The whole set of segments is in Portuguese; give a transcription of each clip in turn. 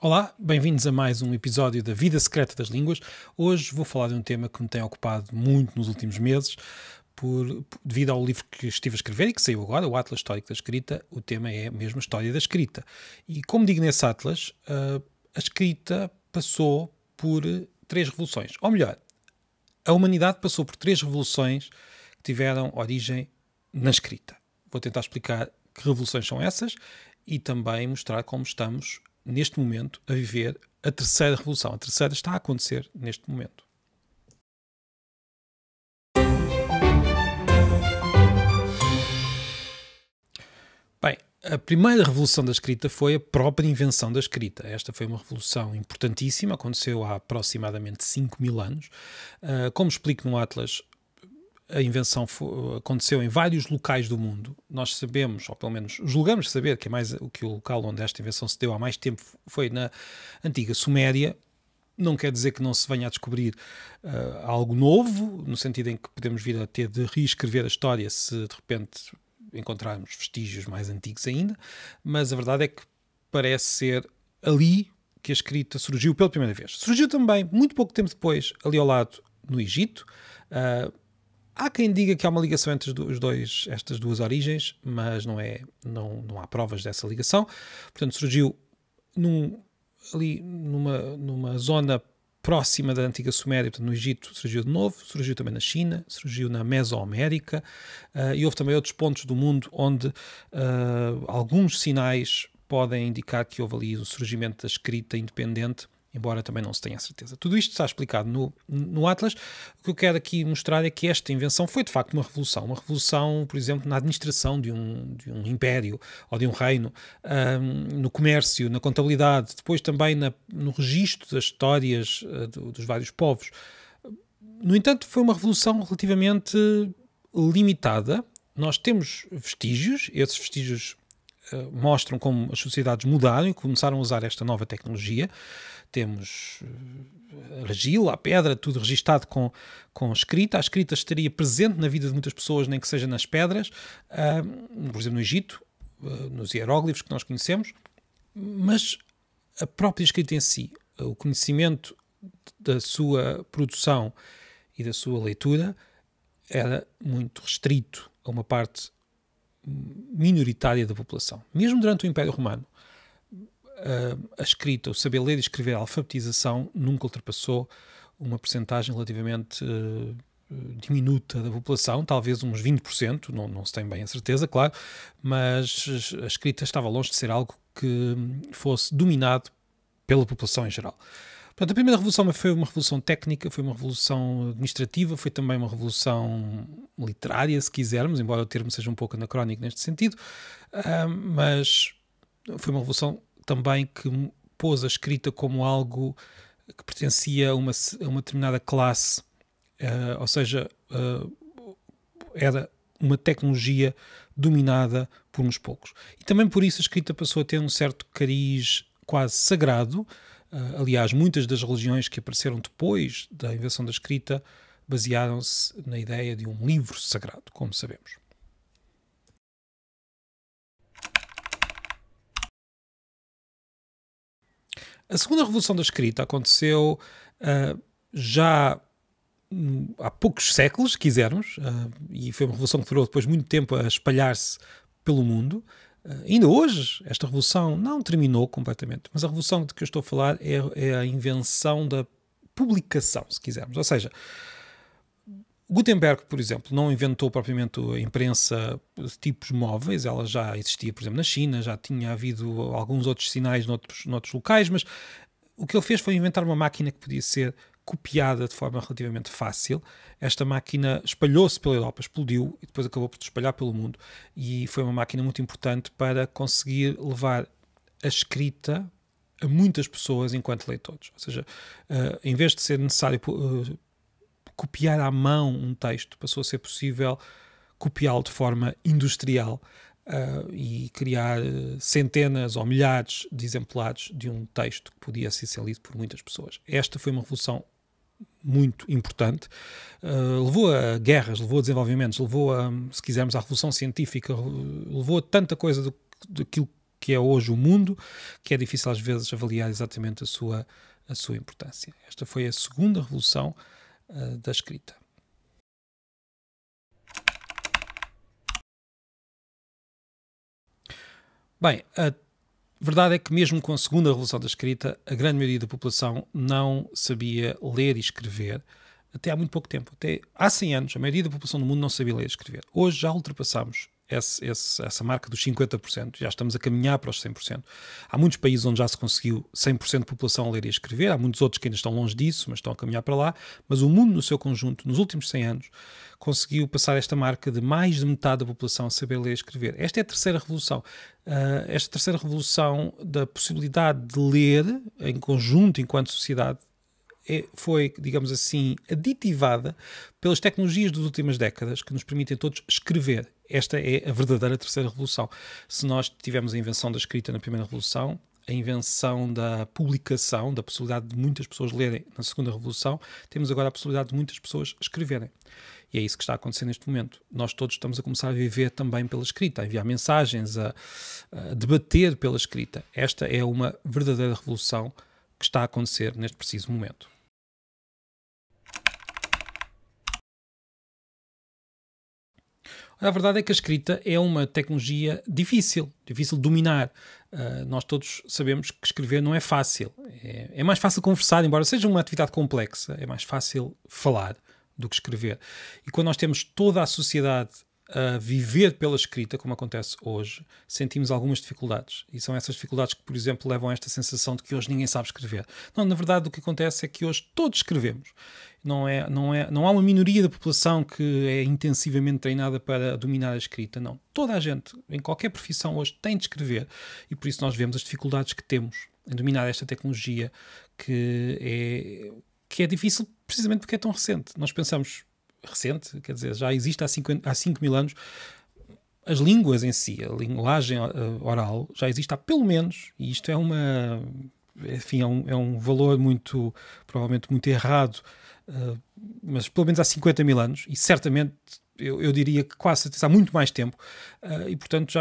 Olá, bem-vindos a mais um episódio da Vida Secreta das Línguas. Hoje vou falar de um tema que me tem ocupado muito nos últimos meses, devido ao livro que estive a escrever e que saiu agora, o Atlas Histórico da Escrita. O tema é mesmo a história da escrita. E como digo nesse Atlas, a escrita passou por três revoluções. Ou melhor, a humanidade passou por três revoluções que tiveram origem na escrita. Vou tentar explicar que revoluções são essas e também mostrar como estamos neste momento a viver a terceira revolução. A terceira está a acontecer neste momento. Bem, a primeira revolução da escrita foi a própria invenção da escrita. Esta foi uma revolução importantíssima, aconteceu há aproximadamente 5.000 anos. Como explico no Atlas, a invenção aconteceu em vários locais do mundo. Nós sabemos, ou pelo menos julgamos saber, que o local onde esta invenção se deu há mais tempo foi na antiga Suméria. Não quer dizer que não se venha a descobrir algo novo, no sentido em que podemos vir a ter de reescrever a história se de repente encontrarmos vestígios mais antigos ainda, mas a verdade é que parece ser ali que a escrita surgiu pela primeira vez. Surgiu também, muito pouco tempo depois, ali ao lado, no Egito. Há quem diga que há uma ligação entre estas duas origens, mas não há provas dessa ligação. Portanto, surgiu ali numa zona próxima da antiga Suméria, portanto, no Egito surgiu de novo, surgiu também na China, surgiu na Mesoamérica, e houve também outros pontos do mundo onde alguns sinais podem indicar que houve ali o surgimento da escrita independente, embora também não se tenha certeza. Tudo isto está explicado no Atlas. O que eu quero aqui mostrar é que esta invenção foi de facto uma revolução, por exemplo, na administração de um império ou de um reino, no comércio, na contabilidade, depois também no registro das histórias dos vários povos. No entanto, foi uma revolução relativamente limitada. Nós temos vestígios, esses vestígios mostram como as sociedades mudaram e começaram a usar esta nova tecnologia. Temos a argila, a pedra, tudo registado com escrita. A escrita estaria presente na vida de muitas pessoas, nem que seja nas pedras, por exemplo, no Egito, nos hieróglifos que nós conhecemos, mas a própria escrita em si, o conhecimento da sua produção e da sua leitura era muito restrito a uma parte minoritária da população. Mesmo durante o Império Romano, a escrita, o saber ler e escrever, a alfabetização nunca ultrapassou uma percentagem relativamente diminuta da população, talvez uns 20%, não se tem bem a certeza, claro, mas a escrita estava longe de ser algo que fosse dominado pela população em geral. Portanto, a primeira revolução foi uma revolução técnica, foi uma revolução administrativa, foi também uma revolução literária, se quisermos, embora o termo seja um pouco anacrónico neste sentido, mas foi uma revolução também que pôs a escrita como algo que pertencia a uma determinada classe, ou seja, era uma tecnologia dominada por uns poucos. E também por isso a escrita passou a ter um certo cariz quase sagrado. Aliás, muitas das religiões que apareceram depois da invenção da escrita basearam-se na ideia de um livro sagrado, como sabemos. A segunda revolução da escrita aconteceu já há poucos séculos, se quisermos, e foi uma revolução que durou depois muito tempo a espalhar-se pelo mundo. Ainda hoje, esta revolução não terminou completamente, mas a revolução de que eu estou a falar é a invenção da publicação, se quisermos. Ou seja, Gutenberg, por exemplo, não inventou propriamente a imprensa de tipos móveis, ela já existia, por exemplo, na China, já tinha havido alguns outros sinais noutros locais, mas o que ele fez foi inventar uma máquina que podia ser copiada de forma relativamente fácil. Esta máquina espalhou-se pela Europa, explodiu e depois acabou por se espalhar pelo mundo, e foi uma máquina muito importante para conseguir levar a escrita a muitas pessoas enquanto leitores. Ou seja, em vez de ser necessário copiar à mão um texto, passou a ser possível copiá-lo de forma industrial e criar centenas ou milhares de exemplares de um texto que podia ser lido por muitas pessoas. Esta foi uma revolução muito importante, levou a guerras, levou a desenvolvimentos, levou a, se quisermos, à revolução científica, levou a tanta coisa daquilo que é hoje o mundo, que é difícil às vezes avaliar exatamente a sua importância. Esta foi a segunda revolução da escrita. Bem, a verdade é que mesmo com a segunda revolução da escrita, a grande maioria da população não sabia ler e escrever até há muito pouco tempo. Até há 100 anos, a maioria da população do mundo não sabia ler e escrever. Hoje já ultrapassamos essa marca dos 50%, já estamos a caminhar para os 100%. Há muitos países onde já se conseguiu 100% de população a ler e escrever, há muitos outros que ainda estão longe disso, mas estão a caminhar para lá, mas o mundo no seu conjunto, nos últimos 100 anos, conseguiu passar esta marca de mais de metade da população a saber ler e escrever. Esta é a terceira revolução. Esta terceira revolução da possibilidade de ler em conjunto enquanto sociedade foi, digamos assim, aditivada pelas tecnologias das últimas décadas que nos permitem todos escrever. Esta é a verdadeira terceira revolução. Se nós tivemos a invenção da escrita na primeira revolução, a invenção da publicação, da possibilidade de muitas pessoas lerem na segunda revolução, temos agora a possibilidade de muitas pessoas escreverem. E é isso que está a acontecer neste momento. Nós todos estamos a começar a viver também pela escrita, a enviar mensagens, a debater pela escrita. Esta é uma verdadeira revolução que está a acontecer neste preciso momento. A verdade é que a escrita é uma tecnologia difícil de dominar. Nós todos sabemos que escrever não é fácil. É mais fácil conversar, embora seja uma atividade complexa, é mais fácil falar do que escrever. E quando nós temos toda a sociedade a viver pela escrita, como acontece hoje, sentimos algumas dificuldades. E são essas dificuldades que, por exemplo, levam a esta sensação de que hoje ninguém sabe escrever. Não, na verdade, o que acontece é que hoje todos escrevemos. Não há uma minoria da população que é intensivamente treinada para dominar a escrita. Não. Toda a gente, em qualquer profissão hoje, tem de escrever. E por isso nós vemos as dificuldades que temos em dominar esta tecnologia que é difícil precisamente porque é tão recente. Nós pensamos, recente, quer dizer, já existe há 5 mil anos. As línguas em si, a linguagem oral, já existe há pelo menos, e isto é um valor muito, provavelmente muito errado, mas pelo menos há 50 mil anos, e certamente eu diria que quase há muito mais tempo, e portanto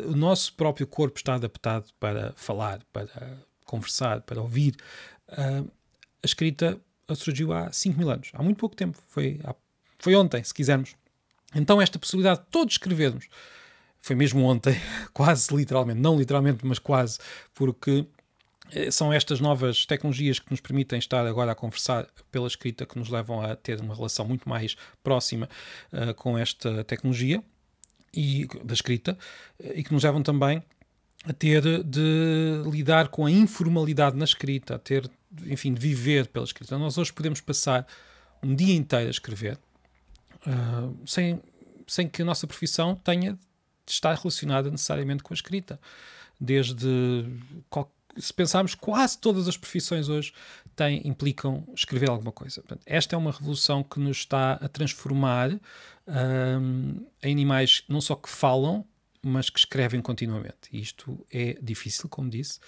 o nosso próprio corpo está adaptado para falar, para conversar, para ouvir. A escrita surgiu há 5 mil anos, há muito pouco tempo, foi ontem, se quisermos. Então esta possibilidade de todos escrevermos foi mesmo ontem, quase literalmente, não literalmente, mas quase, porque são estas novas tecnologias que nos permitem estar agora a conversar pela escrita, que nos levam a ter uma relação muito mais próxima com esta tecnologia da escrita, e que nos levam também a ter de lidar com a informalidade na escrita, a ter, enfim, de viver pela escrita. Nós hoje podemos passar um dia inteiro a escrever sem que a nossa profissão tenha de estar relacionada necessariamente com a escrita. Se pensarmos, quase todas as profissões hoje implicam escrever alguma coisa. Portanto, esta é uma revolução que nos está a transformar em animais não só que falam, mas que escrevem continuamente. E isto é difícil, como disse,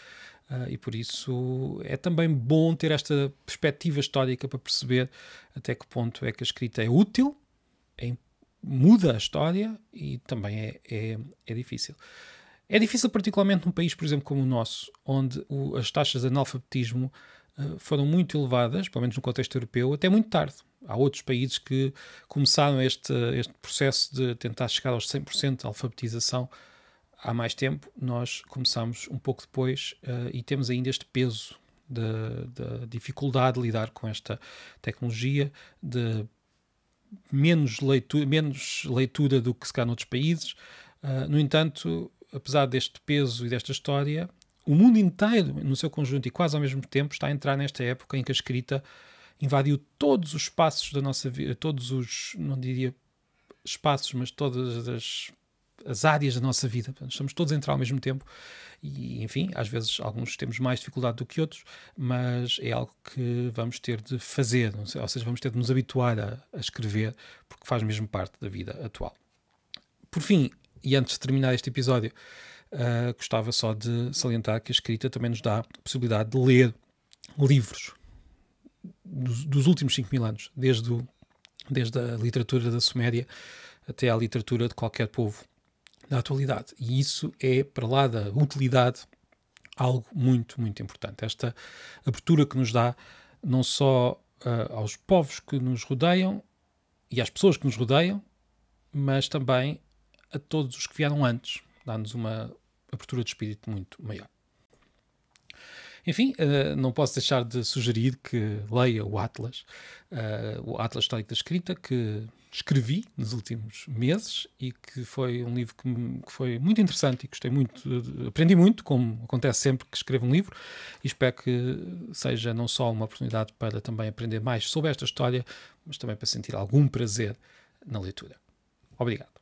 e por isso é também bom ter esta perspectiva histórica para perceber até que ponto é que a escrita é útil, muda a história e também é difícil. É difícil particularmente num país, por exemplo, como o nosso, onde as taxas de analfabetismo foram muito elevadas, pelo menos no contexto europeu, até muito tarde. Há outros países que começaram este processo de tentar chegar aos 100% de alfabetização há mais tempo. Nós começamos um pouco depois e temos ainda este peso da dificuldade de lidar com esta tecnologia, de menos leitura do que se calhar noutros países. No entanto, apesar deste peso e desta história, o mundo inteiro, no seu conjunto e quase ao mesmo tempo, está a entrar nesta época em que a escrita invadiu todos os espaços da nossa vida, não diria espaços, mas todas as áreas da nossa vida. Portanto, estamos todos a entrar ao mesmo tempo e, enfim, às vezes alguns temos mais dificuldade do que outros, mas é algo que vamos ter de fazer, ou seja, vamos ter de nos habituar a escrever, porque faz mesmo parte da vida atual. Por fim, e antes de terminar este episódio, gostava só de salientar que a escrita também nos dá a possibilidade de ler livros dos últimos 5 mil anos, desde a literatura da Suméria até à literatura de qualquer povo da atualidade. E isso é, para lá da utilidade, algo muito, muito importante. Esta abertura que nos dá não só aos povos que nos rodeiam e às pessoas que nos rodeiam, mas também a todos os que vieram antes. Dá-nos uma abertura de espírito muito maior. Enfim, não posso deixar de sugerir que leia o Atlas Histórico da Escrita, que escrevi nos últimos meses e que foi um livro que foi muito interessante e gostei muito, aprendi muito, como acontece sempre que escrevo um livro, e espero que seja não só uma oportunidade para também aprender mais sobre esta história, mas também para sentir algum prazer na leitura. Obrigado.